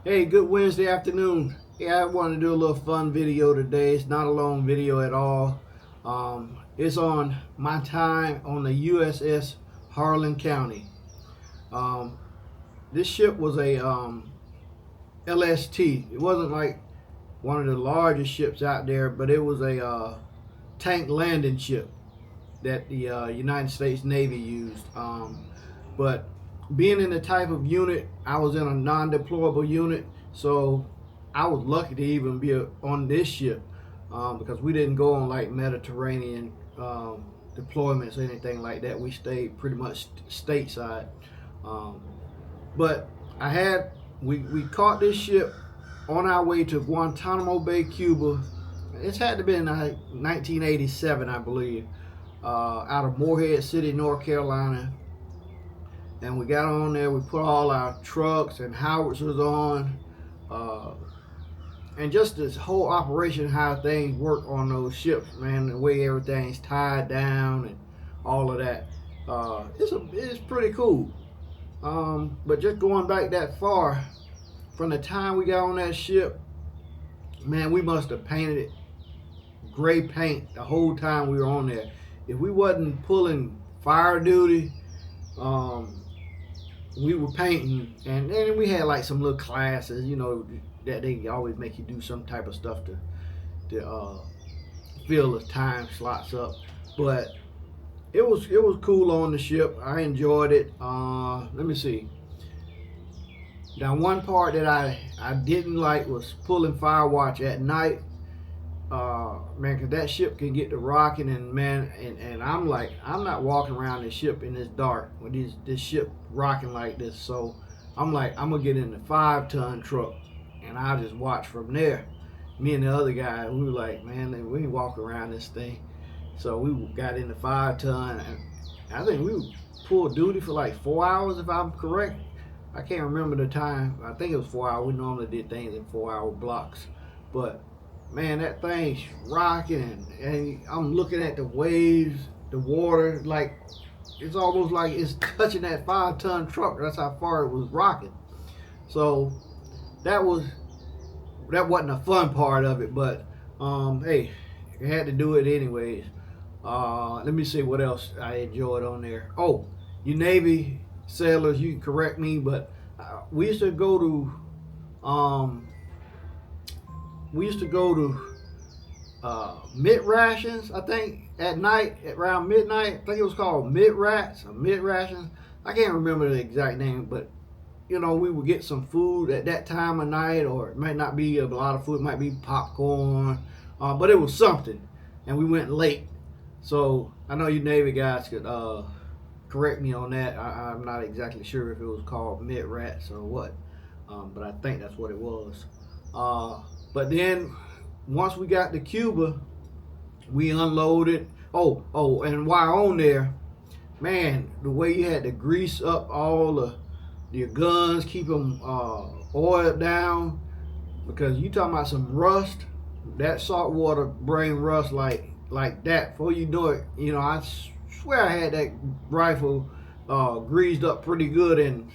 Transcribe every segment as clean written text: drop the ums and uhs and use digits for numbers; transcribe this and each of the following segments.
Hey, good Wednesday afternoon. Yeah, I wanted to do a little fun video today. It's not a long video at all. It's on my time on the USS Harlan County. Um, this ship was a LST. It wasn't like one of the largest ships out there, but it was a tank landing ship that the United States Navy used. But being in the type of unit, I was in a non-deployable unit, so I was lucky to even be on this ship because we didn't go on like Mediterranean deployments or anything like that. We stayed pretty much stateside. Um, but we caught this ship on our way to Guantanamo Bay, Cuba. It's had to be in 1987, I believe, out of Morehead City, North Carolina. And we got on there, we put all our trucks and howitzers on, and just this whole operation, how things work on those ships, man, the way everything's tied down and all of that. It's pretty cool. But just going back that far, from the time we got on that ship, man, we must have painted it gray paint the whole time we were on there. If we wasn't pulling fire duty, we were painting, and then we had like some little classes, that they always make you do some type of stuff to fill the time slots up. But it was cool on the ship. I enjoyed it. Let me see. Now, one part that I didn't like was pulling fire watch at night. Man, because that ship can get to rocking, and man, and I'm like, I'm not walking around this ship in this dark with this ship rocking like this. So I'm like, I'm gonna get in the 5-ton truck and I'll just watch from there. Me and the other guy, we were like, man, we ain't walking around this thing. So we got in the 5-ton, and I think we pulled duty for like 4 hours, if I'm correct. I can't remember the time. I think it was 4 hours. We normally did things in 4-hour blocks, but man, that thing's rocking, and I'm looking at the waves, the water, like it's almost like it's touching that 5-ton truck. That's how far it was rocking. So that wasn't a fun part of it, but hey, you had to do it anyways. Let me see what else I enjoyed on there. Oh, you Navy sailors, you can correct me, but we used to go to mid rations, I think, at night around midnight. I think it was called mid rations. I can't remember the exact name, but we would get some food at that time of night, or it might not be a lot of food. It might be popcorn, but it was something, and we went late. So I know you Navy guys could correct me on that. I'm not exactly sure if it was called mid rats or what, but I think that's what it was. But then once we got to Cuba, we unloaded. Oh, and while on there, man, the way you had to grease up all your guns, keep them oiled down, because you talking about some rust. That salt water bring rust like that. Before you do it, I swear I had that rifle greased up pretty good, and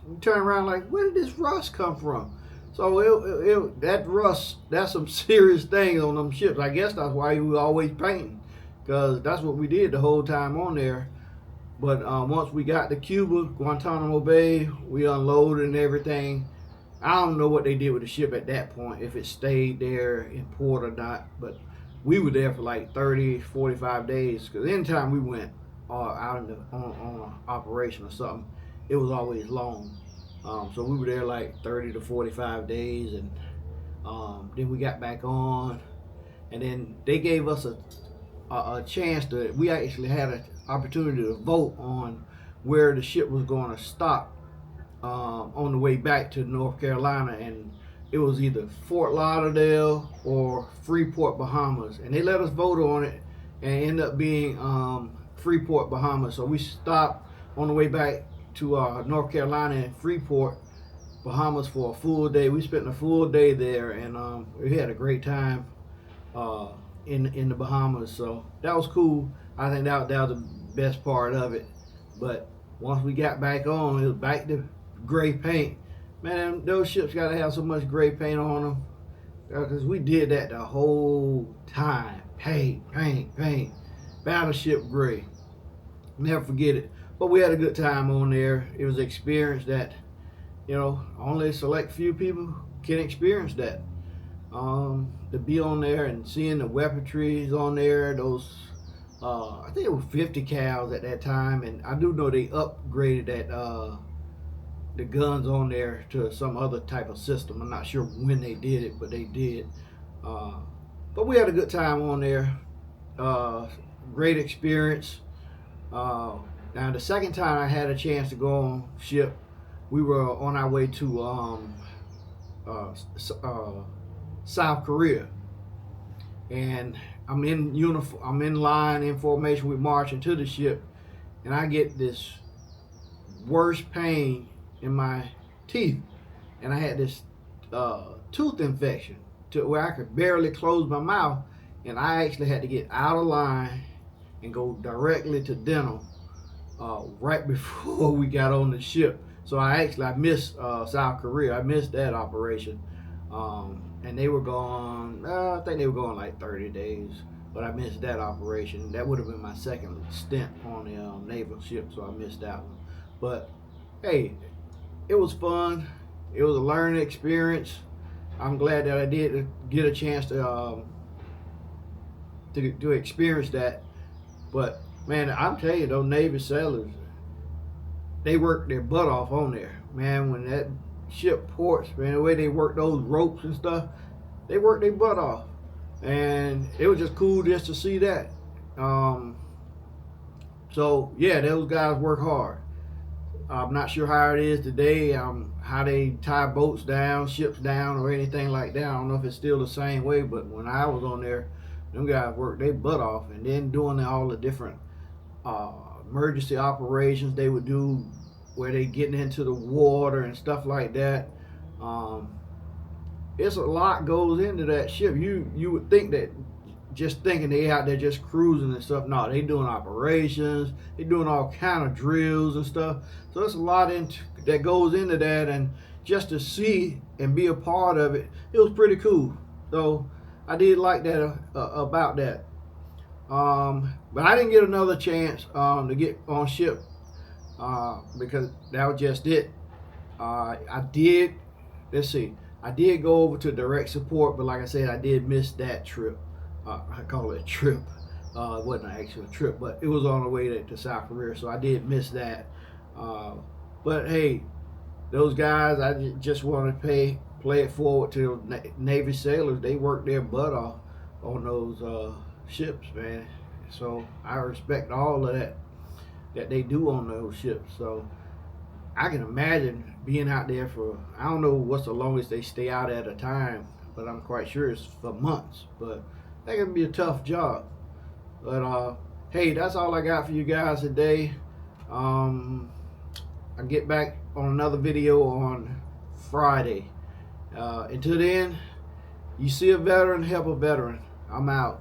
you turn around like, where did this rust come from? So that rust, that's some serious things on them ships. I guess that's why we were always painting, because that's what we did the whole time on there. But once we got to Cuba, Guantanamo Bay, we unloaded and everything. I don't know what they did with the ship at that point, if it stayed there in port or not. But we were there for like 30, 45 days, because anytime we went out on an operation or something, it was always long. So we were there like 30 to 45 days, and then we got back on, and then they gave us a chance we actually had an opportunity to vote on where the ship was going to stop on the way back to North Carolina, and it was either Fort Lauderdale or Freeport, Bahamas, and they let us vote on it, and it ended up being Freeport, Bahamas. So we stopped on the way back to North Carolina and Freeport, Bahamas for a full day. We spent a full day there, and we had a great time in the Bahamas. So that was cool. I think that was the best part of it. But once we got back on, it was back to gray paint. Man, those ships got to have so much gray paint on them. Because we did that the whole time. Paint, paint, paint. Battleship gray. Never forget it. But we had a good time on there. It was an experience that, only a select few people can experience that. To be on there and seeing the weaponries on there, those, I think it was 50 cals at that time. And I do know they upgraded that, the guns on there to some other type of system. I'm not sure when they did it, but they did. But we had a good time on there. Great experience. Now the second time I had a chance to go on ship, we were on our way to South Korea, and I'm in uniform. I'm in line in formation. We marching to the ship, and I get this worst pain in my teeth, and I had this tooth infection to where I could barely close my mouth, and I actually had to get out of line and go directly to dental right before we got on the ship. So I missed South Korea. I missed that operation, and they were gone. I think they were going like 30 days, but I missed that operation. That would have been my second stint on the naval ship, so I missed that one. But hey, it was fun. It was a learning experience. I'm glad that I did get a chance to experience that. But man, I'm telling you, those Navy sailors, they worked their butt off on there. Man, when that ship ports, man, the way they work those ropes and stuff, they worked their butt off. And it was just cool just to see that. So yeah, those guys work hard. I'm not sure how it is today, how they tie boats down, ships down, or anything like that. I don't know if it's still the same way, but when I was on there, them guys worked their butt off, and then doing all the different emergency operations they would do, where they getting into the water and stuff like that. It's a lot goes into that ship. You would think that just thinking they out there just cruising and stuff. No, they doing operations. They doing all kind of drills and stuff. So there's a lot that goes into that, and just to see and be a part of it, it was pretty cool. So I did like that about that. But I didn't get another chance to get on ship because that was just it. I did go over to direct support, but like I said, I did miss that trip. I call it a trip. It wasn't an actual trip, but it was on the way to South Korea, so I did miss that. But hey, those guys, I just want to play it forward to Navy sailors. They work their butt off on those ships, man. So I respect all of that they do on those ships. So I can imagine being out there for, I don't know what's the longest they stay out at a time, but I'm quite sure it's for months. But that can be a tough job. But hey, that's all I got for you guys today. I'll get back on another video on Friday. Until then, you see a veteran, help a veteran. I'm out.